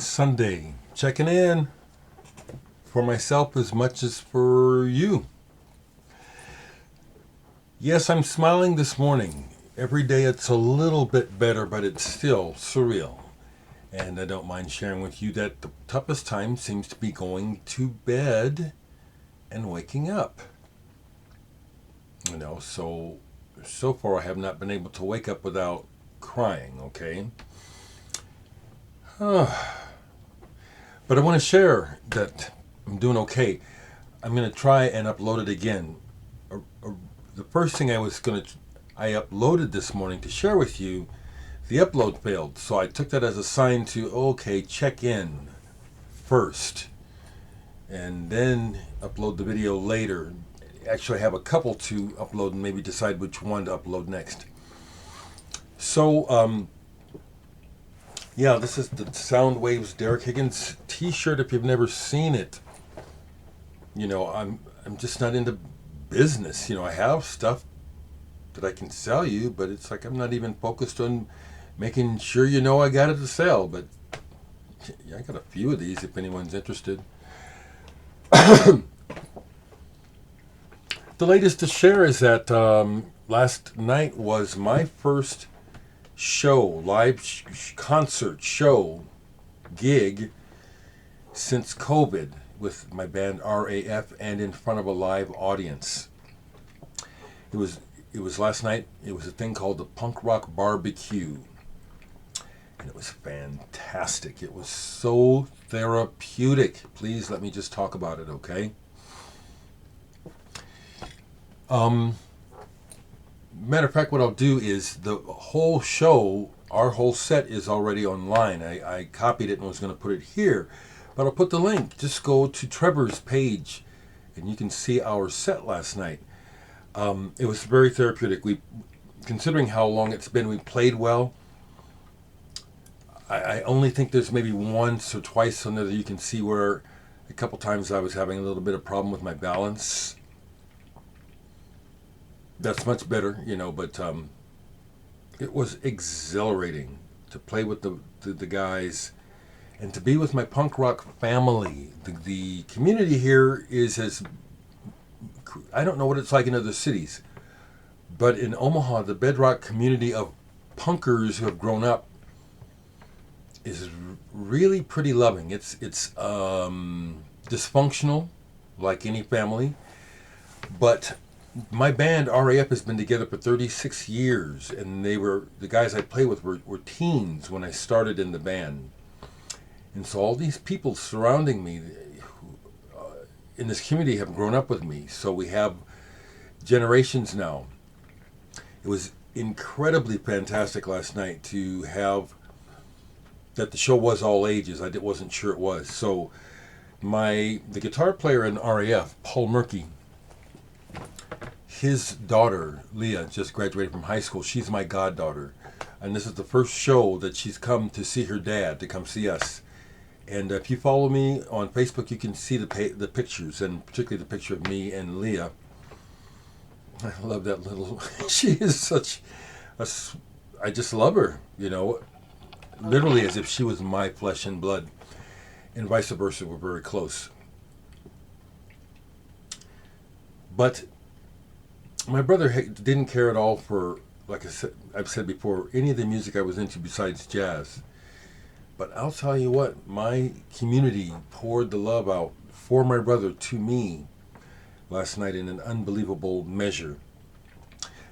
Sunday. Checking in for myself as much as for you. Yes, I'm smiling this morning. Every day it's a little bit better, but it's still surreal. And I don't mind sharing with you that the toughest time seems to be going to bed and waking up. So far I have not been able to wake up without crying, okay? But I want to share that I'm doing okay. I'm going to try and upload it again. The first thing I uploaded this morning to share with you, the upload failed. So I took that as a sign to, okay, check in first. And then upload the video later. Actually, I have a couple to upload and maybe decide which one to upload next. So, this is the Sound Waves Dereck Higgins t-shirt. If you've never seen it, I'm just not into business. I have stuff that I can sell you, but it's like I'm not even focused on making sure I got it to sell. But I got a few of these if anyone's interested. The latest to share is that last night was my first live concert show gig since COVID with my band RAF and in front of a live audience. It was last night. It was a thing called the Punk Rock Barbecue. And it was fantastic. It was so therapeutic. Please let me just talk about it, okay? Matter of fact, what I'll do is the whole show, our whole set is already online. I copied it and was going to put it here, but I'll put the link. Just go to Trevor's page and you can see our set last night. It was very therapeutic. Considering how long it's been, we played well. I only think there's maybe once or twice on there that you can see where a couple times I was having a little bit of problem with my balance. That's much better, but it was exhilarating to play with the guys and to be with my punk rock family. The community here I don't know what it's like in other cities, but in Omaha, the bedrock community of punkers who have grown up is really pretty loving. It's dysfunctional, like any family, but my band RAF has been together for 36 years, and the guys I play with were teens when I started in the band. And so all these people surrounding me in this community have grown up with me. So we have generations now. It was incredibly fantastic last night to have that the show was all ages. I wasn't sure it was. So the guitar player in RAF, Paul Murky, his daughter, Leah, just graduated from high school. She's my goddaughter. And this is the first show that she's come to see her dad, to come see us. And if you follow me on Facebook, you can see the pictures, and particularly the picture of me and Leah. I love that little... She is such I just love her, literally as if she was my flesh and blood. And vice versa, we're very close. But my brother didn't care at all for, like I've said before, any of the music I was into besides jazz. But I'll tell you what, my community poured the love out for my brother to me last night in an unbelievable measure.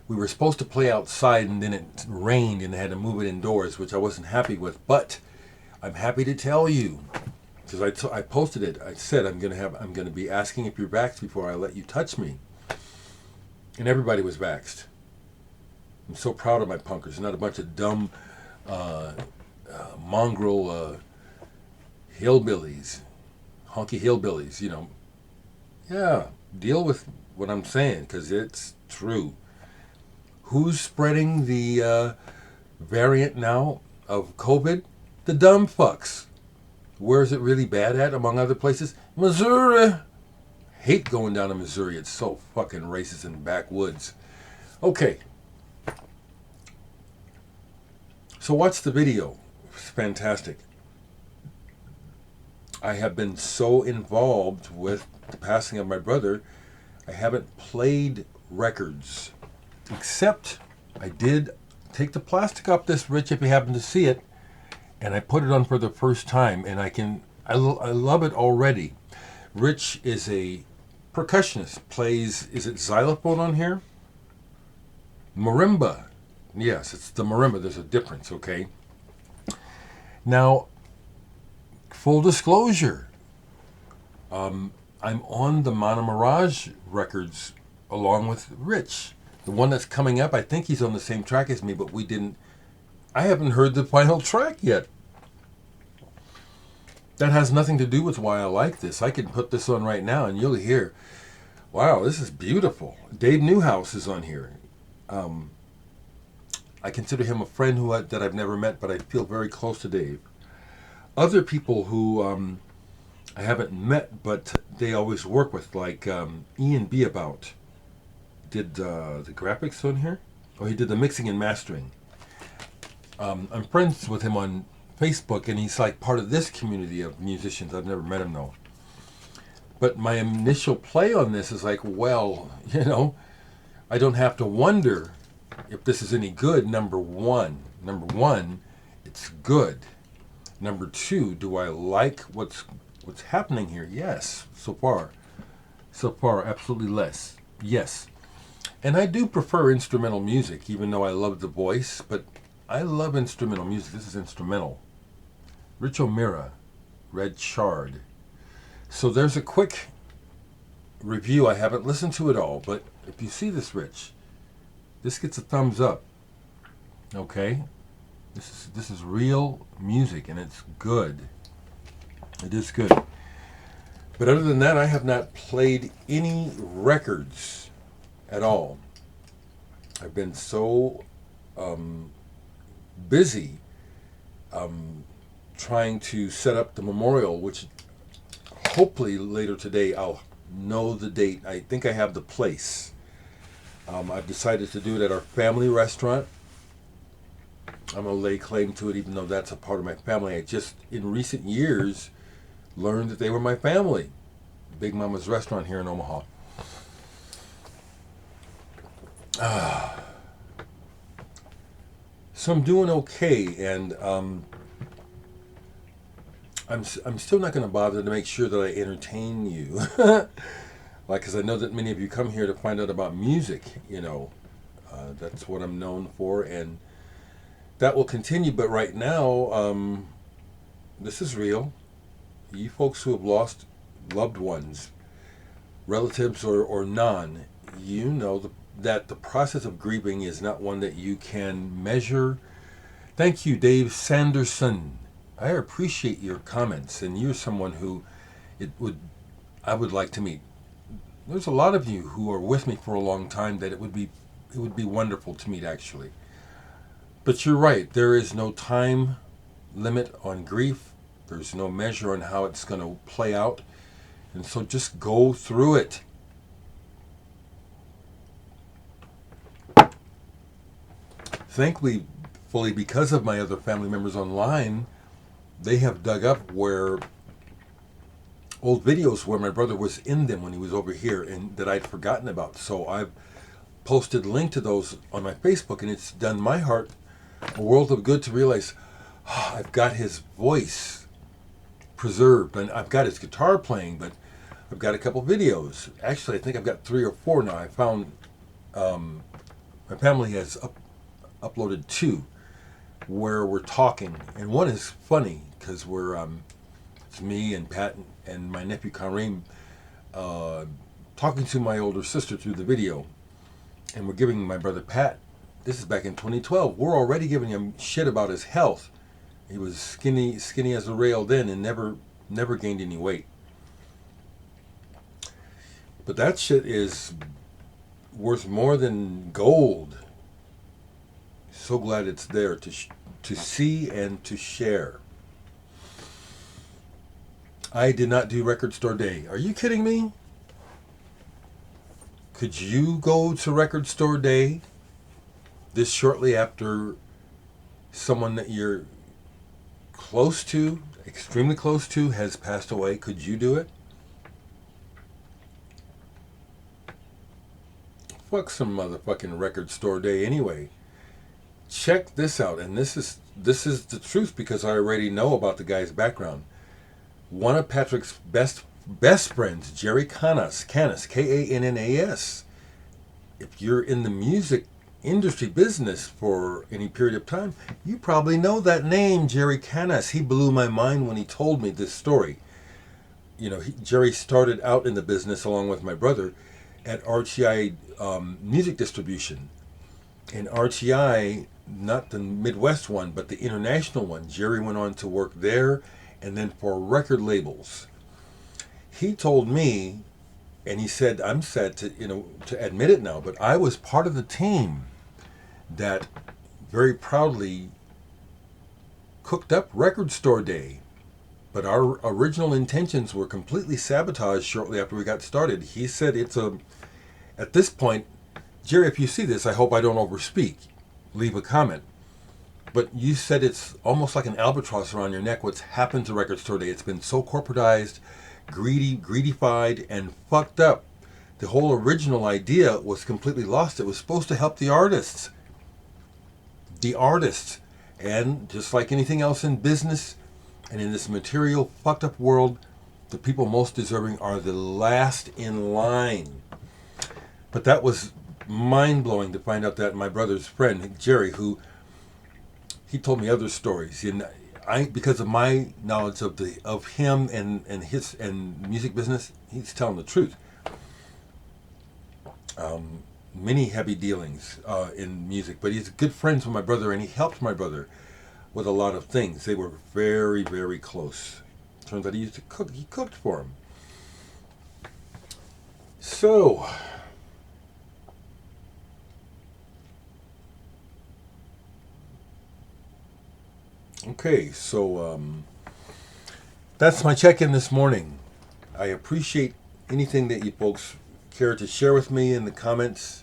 We were supposed to play outside, and then it rained and I had to move it indoors, which I wasn't happy with. But I'm happy to tell you, because I posted it. I said I'm going to be asking if you're vaxxed before I let you touch me. And everybody was vaxxed. I'm so proud of my punkers. Not a bunch of dumb, mongrel hillbillies, honky hillbillies, Yeah, deal with what I'm saying, because it's true. Who's spreading the variant now of COVID? The dumb fucks. Where is it really bad at, among other places? Missouri. Hate going down to Missouri. It's so fucking racist and backwoods. Okay. So watch the video. It's fantastic. I have been so involved with the passing of my brother, I haven't played records. Except I did take the plastic off this, Rich, if you happen to see it, and I put it on for the first time, and I love it already. Rich is a percussionist, plays, is it xylophone on here? Marimba. Yes, it's the marimba. There's a difference, okay? Now, full disclosure, I'm on the Mana Mirage records along with Rich. The one that's coming up, I think he's on the same track as me, but I haven't heard the final track yet. That has nothing to do with why I like this. I can put this on right now and you'll hear, wow, this is beautiful. Dave Newhouse is on here. I consider him a friend that I've never met, but I feel very close to Dave. Other people who I haven't met, but they always work with, like Ian Beabout did the graphics on here. Oh, he did the mixing and mastering. I'm friends with him on Facebook, and he's like part of this community of musicians. I've never met him though. But my initial play on this is like, well, I don't have to wonder if this is any good. Number one, it's good. Number two, do I like what's happening here? Yes, so far, absolutely yes. And I do prefer instrumental music, even though I love the voice. But I love instrumental music. This is instrumental. Rich O'Meara, Red Chard. So there's a quick review. I haven't listened to it all, but if you see this, Rich, this gets a thumbs up. Okay? This is real music, and it's good. It is good. But other than that, I have not played any records at all. I've been so busy trying to set up the memorial, which hopefully later today I'll know the date. I think I have the place. I've decided to do it at our family restaurant. I'm going to lay claim to it, even though that's a part of my family. I just, in recent years, learned that they were my family. Big Mama's Restaurant here in Omaha. So I'm doing okay, and I'm still not going to bother to make sure that I entertain you. Because I know that many of you come here to find out about music, that's what I'm known for, and that will continue. But right now, this is real. You folks who have lost loved ones, relatives or none, that the process of grieving is not one that you can measure. Thank you, Dave Sanderson. I appreciate your comments, and you're someone who I would like to meet. There's a lot of you who are with me for a long time that it would be wonderful to meet, actually. But you're right, there is no time limit on grief. There's no measure on how it's going to play out. And so just go through it. Thankfully, because of my other family members online, they have dug up old videos where my brother was in them when he was over here, and that I'd forgotten about. So I've posted a link to those on my Facebook, and it's done my heart a world of good to realize I've got his voice preserved, and I've got his guitar playing, but I've got a couple videos. Actually, I think I've got 3 or 4 now. I found my family has uploaded 2 where we're talking, and one is funny because it's me and Pat and my nephew Kareem talking to my older sister through the video, and we're giving my brother Pat, this is back in 2012, we're already giving him shit about his health. He was skinny as a rail then, and never gained any weight. But that shit is worth more than gold. So glad it's there to see and to share. I did not do Record Store Day. Are you kidding me? Could you go to Record Store Day this shortly after someone that you're close to, extremely close to, has passed away, could you do it? Fuck some motherfucking record store day anyway. Check this out, and this is the truth because I already know about the guy's background. One of Patrick's best friends, Jerry Canas, Kannas. If you're in the music industry business for any period of time, you probably know that name, Jerry Canas. He blew my mind when he told me this story. You know, Jerry started out in the business along with my brother at RTI Music Distribution. And RTI, not the Midwest one, but the international one, Jerry went on to work there and then for record labels. He told me, and he said, I'm sad to admit it now, but I was part of the team that very proudly cooked up Record Store Day. But our original intentions were completely sabotaged shortly after we got started. He said at this point, Jerry, if you see this, I hope I don't overspeak. Leave a comment. But you said it's almost like an albatross around your neck what's happened to Record Store Day. It's been so corporatized, greedified, and fucked up. The whole original idea was completely lost. It was supposed to help the artists. The artists. And just like anything else in business and in this material fucked up world, the people most deserving are the last in line. But that was mind-blowing to find out that my brother's friend, Jerry, he told me other stories. And because of my knowledge of him and his music business, he's telling the truth. Many heavy dealings in music, but he's good friends with my brother, and he helped my brother with a lot of things. They were very, very close. Turns out he used to cook. He cooked for him. So, okay, so that's my check-in this morning. I appreciate anything that you folks care to share with me in the comments.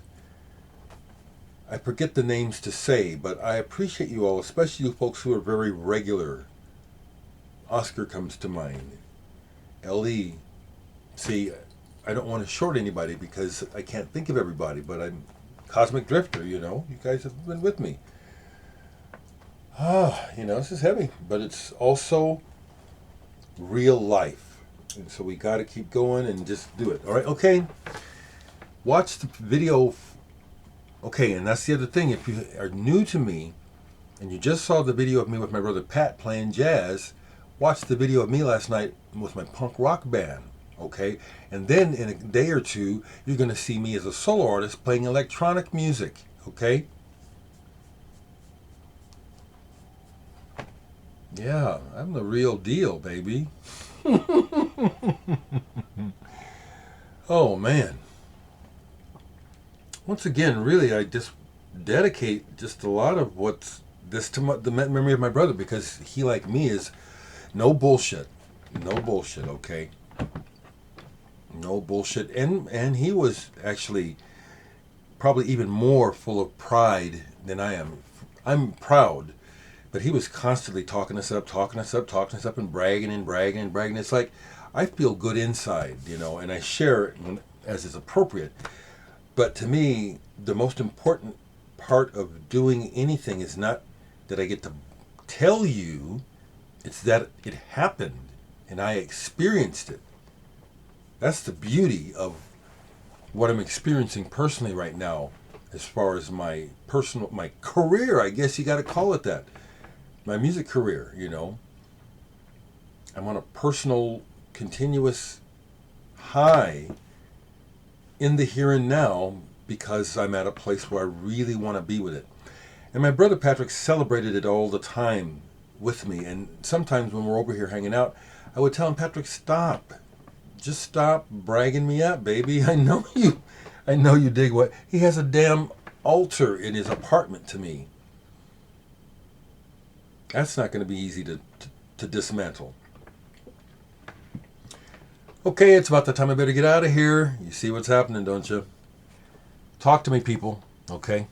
I forget the names to say, but I appreciate you all, especially you folks who are very regular. Oscar comes to mind. LE. See, I don't want to short anybody because I can't think of everybody, but I'm Cosmic Drifter, You guys have been with me. This is heavy, but it's also real life. And so we got to keep going and just do it. All right, okay. Watch the video. Okay, and that's the other thing. If you are new to me and you just saw the video of me with my brother Pat playing jazz, watch the video of me last night with my punk rock band. Okay, and then in a day or two, you're going to see me as a solo artist playing electronic music. Okay. Yeah, I'm the real deal, baby. Oh, man. Once again, really, I just dedicate just a lot of the memory of my brother, because he, like me, is no bullshit. No bullshit, okay? No bullshit. And he was actually probably even more full of pride than I am. I'm proud. But he was constantly talking us up, and bragging. It's like, I feel good inside, and I share it as is appropriate. But to me, the most important part of doing anything is not that I get to tell you, it's that it happened and I experienced it. That's the beauty of what I'm experiencing personally right now, as far as my career, I guess you got to call it that. My music career, I'm on a personal, continuous high in the here and now because I'm at a place where I really want to be with it. And my brother Patrick celebrated it all the time with me. And sometimes when we're over here hanging out, I would tell him, Patrick, stop. Just stop bragging me up, baby. I know you dig what... He has a damn altar in his apartment to me. That's not going to be easy to dismantle. Okay, it's about the time I better get out of here. You see what's happening, don't you? Talk to me, people. Okay?